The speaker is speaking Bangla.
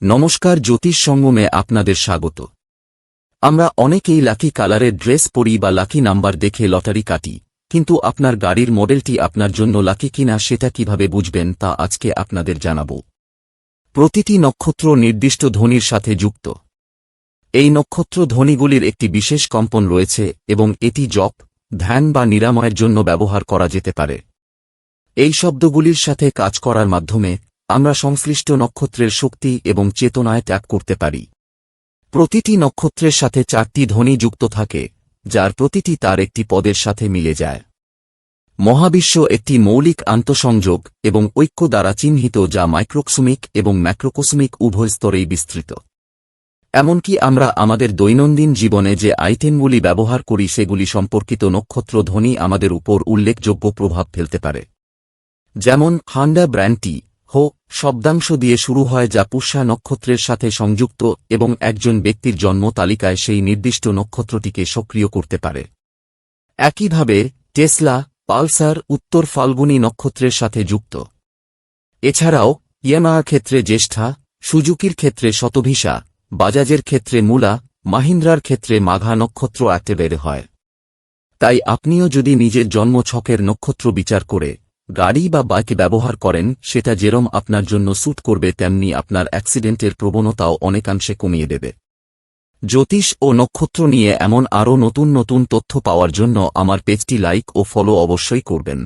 নমস্কার, জ্যোতিষ সঙ্গমে আপনাদের স্বাগত। আমরা অনেকেই লাকি কালারের ড্রেস পরি বা লাকি নাম্বার দেখে লটারি কাটি, কিন্তু আপনার গাড়ির মডেলটি আপনার জন্য লাকি কিনা সেটা কিভাবে বুঝবেন তা আজকে আপনাদের জানাব। প্রতিটি নক্ষত্র নির্দিষ্ট ধ্বনির সাথে যুক্ত। এই নক্ষত্র ধ্বনিগুলির একটি বিশেষ কম্পন রয়েছে এবং এটি জপ, ধ্যান বা নিরাময়ের জন্য ব্যবহার করা যেতে পারে। এই শব্দগুলির সাথে কাজ করার মাধ্যমে আমরা সংশ্লিষ্ট নক্ষত্রের শক্তি এবং চেতনায় ত্যাগ করতে পারি। প্রতিটি নক্ষত্রের সাথে 4টি ধ্বনি যুক্ত থাকে, যার প্রতিটি তার একটি পদের সাথে মিলে যায়। মহাবিশ্ব একটি মৌলিক আন্তঃসংযোগ এবং ঐক্য দ্বারা চিহ্নিত, যা মাইক্রোকসমিক এবং ম্যাক্রোকসমিক উভয় স্তরেই বিস্তৃত। এমনকি আমরা আমাদের দৈনন্দিন জীবনে যে আইটেমগুলি ব্যবহার করি সেগুলি সম্পর্কিত নক্ষত্র ধ্বনি আমাদের উপর উল্লেখযোগ্য প্রভাব ফেলতে পারে। যেমন হান্ডা ব্র্যান্ডটি হো শব্দাংশ দিয়ে শুরু হয়, যা পুষ্যা নক্ষত্রের সাথে সংযুক্ত এবং একজন ব্যক্তির জন্ম তালিকায় সেই নির্দিষ্ট নক্ষত্রটিকে সক্রিয় করতে পারে। একইভাবে টেসলা, পালসার উত্তর ফাল্গুনী নক্ষত্রের সাথে যুক্ত। এছাড়াও ইয়ামাহার ক্ষেত্রে জ্যেষ্ঠা, সুজুকির ক্ষেত্রে শতভিসা, বাজাজের ক্ষেত্রে মূলা, মাহিন্দ্রার ক্ষেত্রে মাঘা নক্ষত্র অ্যাক্টিভেট হয়। তাই আপনিও যদি নিজের জন্ম ছকের নক্ষত্র বিচার করে গাড়ি বা বাইক ব্যবহার করেন, সেটা যেরম আপনার জন্য স্যুট করবে তেমনি আপনার অ্যাক্সিডেন্টের প্রবণতাও অনেকাংশে কমিয়ে দেবে। জ্যোতিষ ও নক্ষত্র নিয়ে এমন আরও নতুন নতুন তথ্য পাওয়ার জন্য আমার পেজটি লাইক ও ফলো অবশ্যই করবেন।